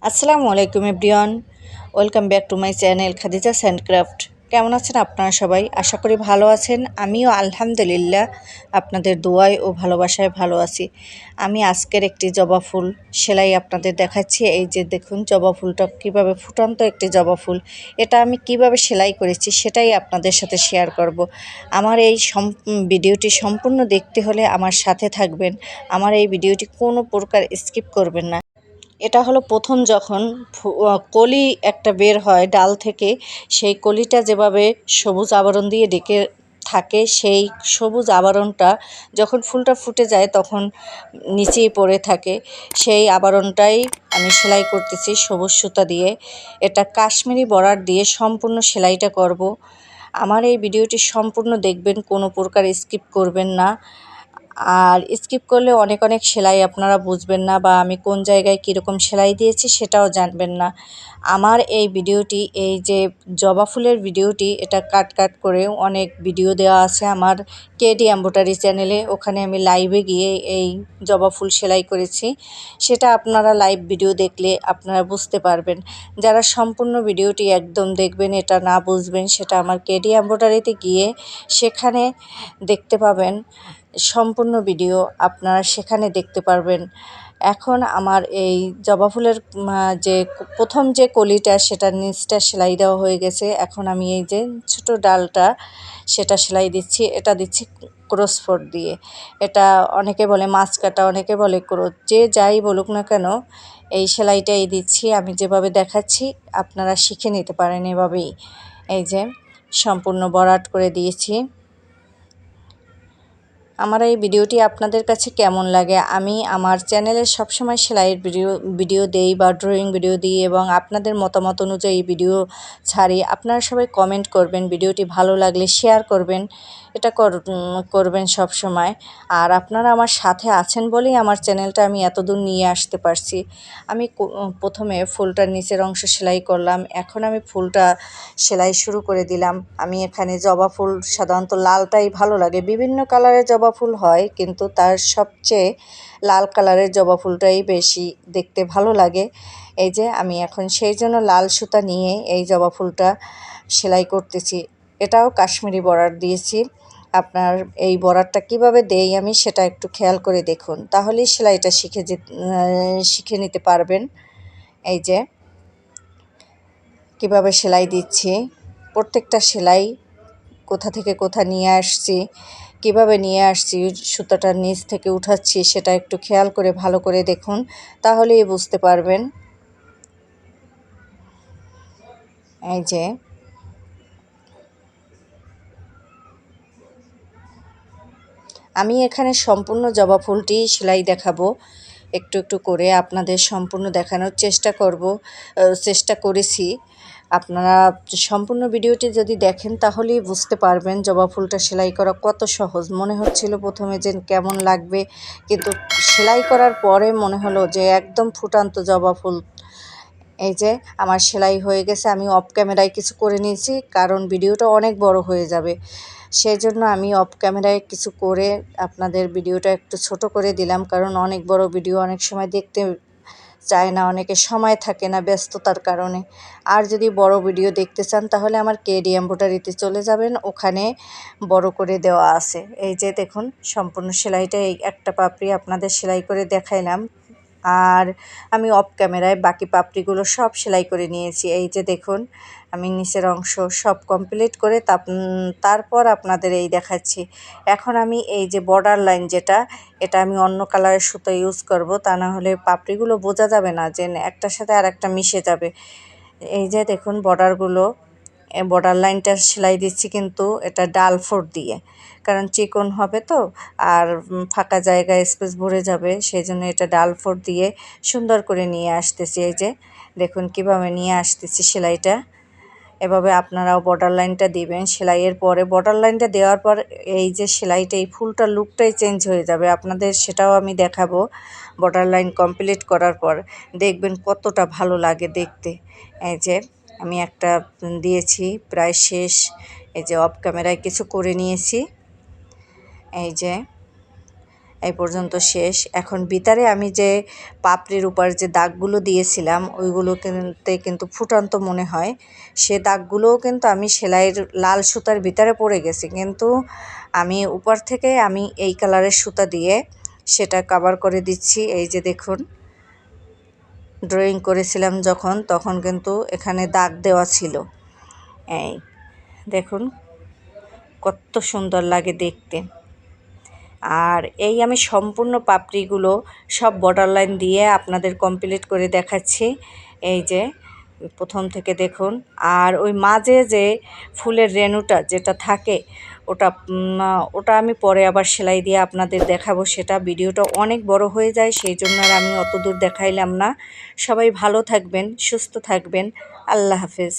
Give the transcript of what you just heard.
আসসালামু আলাইকুম everyone, welcome back to my channel Khadija's handcraft. কেমন আছেন আপনারা সবাই? আশা করি ভালো আছেন। আমিও আলহামদুলিল্লাহ আপনাদের দোয়ায় ও ভালোবাসায় ভালো আছি। আমি আজকের একটি জবা ফুল সেলাই আপনাদের দেখাচ্ছি। এই যে দেখুন জবা ফুলটা কীভাবে ফুটন্ত একটি জবা ফুল, এটা আমি কিভাবে সেলাই করেছি সেটাই আপনাদের সাথে শেয়ার করব। আমার এই ভিডিওটি সম্পূর্ণ দেখতে হলে আমার সাথে থাকবেন। আমার এই ভিডিওটি কোনো প্রকার স্কিপ করবেন না। এটা হলো প্রথম যখন কলি একটা বের হয় ডাল থেকে, সেই কলিটা যেভাবে সবুজ আবরণ দিয়ে ঢেকে থাকে, সেই সবুজ আবরণটা যখন ফুলটা ফুটে যায় তখন নিচেই পড়ে থাকে। সেই আবরণটাই আমি সেলাই করতেছি সবুজ সুতা দিয়ে। এটা কাশ্মীরি বর্ডার দিয়ে সম্পূর্ণ সেলাইটা করব। আমার এই ভিডিওটি সম্পূর্ণ দেখবেন, কোনো প্রকার স্কিপ করবেন না। আর স্কিপ করলে অনেক অনেক সেলাই আপনারা বুঝবেন না, বা আমি কোন জায়গায় কীরকম সেলাই দিয়েছি সেটাও জানবেন না। আমার এই ভিডিওটি, এই যে জবা ফুলের ভিডিওটি, এটা কাট করে অনেক ভিডিও দেওয়া আছে আমার কেডি এম্বোটারি চ্যানেলে। ওখানে আমি লাইভে গিয়ে এই জবা ফুল সেলাই করেছি। সেটা আপনারা লাইভ ভিডিও দেখলে আপনারা বুঝতে পারবেন। যারা সম্পূর্ণ ভিডিওটি একদম দেখবেন, এটা না বুঝবেন, সেটা আমার কেডি এম্বোটারিতে গিয়ে সেখানে দেখতে পাবেন। সম্পূর্ণ ভিডিও আপনারা সেখানে দেখতে পারবেন। এখন আমার এই জবা ফুলের যে প্রথম যে কলিটা, সেটার নিচটা সেলাই দেওয়া হয়ে গেছে। এখন আমি এই যে ছোট ডালটা সেটা সেলাই দিচ্ছি। এটা দিচ্ছি ক্রসফোর্ট দিয়ে। এটা অনেকে বলে মাছ কাটা, অনেকে বলে ক্রোচ, যে যাই বলুক না কেন এই সেলাইটাই দিচ্ছি। আমি যেভাবে দেখাচ্ছি আপনারা শিখে নিতে পারেন এভাবেই। এই যে সম্পূর্ণ বরাট করে দিয়েছি। আমার এই ভিডিওটি আপনাদের কাছে কেমন লাগে? আমি আমার চ্যানেলে সবসময় সেলাইয়ের ভিডিও দেই, বা ড্রয়িং ভিডিও দিই, এবং আপনাদের মতামত অনুযায়ী ভিডিও ছাড়ি। আপনারা সবাই কমেন্ট করবেন, ভিডিওটি ভালো লাগলে শেয়ার করবেন। এটা করবেন সব সময়। আর আপনারা আমার সাথে আছেন বলেই আমার চ্যানেলটা আমি এতদূর নিয়ে আসতে পারছি। আমি প্রথমে ফুলটার নিচের অংশ সেলাই করলাম। এখন আমি ফুলটা সেলাই শুরু করে দিলাম। আমি এখানে জবা ফুল সাধারণত লালটাই ভালো লাগে। বিভিন্ন কালারের জবা ফুল হয়, কিন্তু তার সবচেয়ে লাল কালারের জবা ফুলটাই বেশি দেখতে ভালো লাগে। এই যে আমি এখন সেই জন্য লাল সুতা নিয়ে এই জবা ফুলটা সেলাই করতেছি। এটাও কাশ্মীরি বর্ডার দিয়েছি। আপনার এই বর্ডারটা কিভাবে দেই আমি সেটা একটু খেয়াল করে দেখুন, তাহলেই সেলাইটা শিখে নিতে পারবেন। এই যে কিভাবে সেলাই দিচ্ছি, প্রত্যেকটা সেলাই কোথা থেকে কোথা নিয়ে আসছি, কিভাবে নিয়ে আসছি, সুতাটার নিচ থেকে উঠাচ্ছি, সেটা একটু খেয়াল করে ভালো করে দেখুন, তাহলেই বুঝতে পারবেন। এই যে আমি এখানে সম্পূর্ণ জবা ফুলটি সেলাই দেখাবো, একটু একটু করে আপনাদের সম্পূর্ণ দেখানোর চেষ্টা করেছি। আপনারা সম্পূর্ণ ভিডিওটি যদি দেখেন তাহলেই বুঝতে পারবেন জবা ফুলটা সেলাই করা কত সহজ। মনে হচ্ছিল প্রথমে যে কেমন লাগবে, কিন্তু সেলাই করার পরে মনে হলো যে একদম ফুটান্ত জবা ফুল। এই যে আমার সেলাই হয়ে গেছে। আমি অফ ক্যামেরায় কিছু করে নিয়েছি, কারণ ভিডিওটা অনেক বড় হয়ে যাবে। সেই জন্য আমি অফ ক্যামেরায় কিছু করে আপনাদের ভিডিওটা একটু ছোট করে দিলাম, কারণ অনেক বড় ভিডিও অনেক সময় দেখতে চায় না, অনেকের সময় থাকে না ব্যস্ততার কারণে। আর যদি বড় ভিডিও দেখতে চান তাহলে আমার কেডি এম্বোটারিতে চলে যাবেন, ওখানে বড় করে দেওয়া আছে। এই যে দেখুন সম্পূর্ণ সেলাইটা এই একটা পাপড়ি আপনাদের সেলাই করে দেখাইলাম। আর আমি অফ ক্যামেরায় বাকি পাপড়িগুলো সব সেলাই করে নিয়েছি। এই যে দেখুন আমি নিচের অংশ সব কমপ্লিট করে তারপর আপনাদের এই দেখাচ্ছি। এখন আমি এই যে বর্ডার লাইন যেটা, এটা আমি অন্য কালারের সুতো ইউজ করব, তা না হলে পাপড়িগুলো বোঝা যাবে না যে একটার সাথে আর একটা মিশে যাবে। এই যে দেখুন বর্ডার লাইনটা সেলাই দিচ্ছি, কিন্তু এটা ডাল ফোর দিয়ে, কারণ চিকন হবে তো, আর ফাঁকা জায়গায় স্পেস ভরে যাবে, সেই জন্য এটা ডাল ফোর দিয়ে সুন্দর করে নিয়ে আসতেছি। এই যে দেখুন কিভাবে নিয়ে আসতেছি সেলাইটা। এভাবে আপনারাও বর্ডার লাইনটা দিবেন। সেলাইয়ের পরে বর্ডার লাইনটা দেওয়ার পর এই যে সেলাইটা, এই ফুলটার লুকটাই চেঞ্জ হয়ে যাবে আপনাদের, সেটাও আমি দেখাবো। বর্ডার লাইন কমপ্লিট করার পর দেখবেন কতটা ভালো লাগে দেখতে। এই যে আমি একটা দিয়েছি প্রায় শেষ। এই যে অফ ক্যামেরায় কিছু করে নিয়েছি। এই যে এই পর্যন্ত শেষ। এখন ভিতরে আমি যে পাপড়ির উপর যে দাগগুলো দিয়েছিলাম ওইগুলো কিন্তু ফুটান্ত মনে হয়, সে দাগগুলোও কিন্তু আমি সেলাইয়ের লাল সুতার ভিতরে পড়ে গেছি, কিন্তু আমি উপর থেকে আমি এই কালারের সুতা দিয়ে সেটা কভার করে দিচ্ছি। এই যে দেখুন, ড্রয়িং করেছিলাম যখন তখন কিন্তু এখানে দাগ দেওয়া ছিল। এই দেখুন কত সুন্দর লাগে দেখতে। আর এই আমি সম্পূর্ণ পাপড়িগুলো সব বর্ডার লাইন দিয়ে আপনাদের কমপ্লিট করে দেখাচ্ছি। এই যে প্রথম থেকে দেখুন। আর ওই মাঝে যে ফুলের রেণুটা যেটা থাকে ওটা আমি পরে আবার সেলাই দিয়ে আপনাদের দেখাবো। সেটা ভিডিওটা অনেক বড় হয়ে যায়, সেই জন্য আর আমি অত দূর দেখাইলাম না। সবাই ভালো থাকবেন, সুস্থ থাকবেন। আল্লাহ হাফেজ।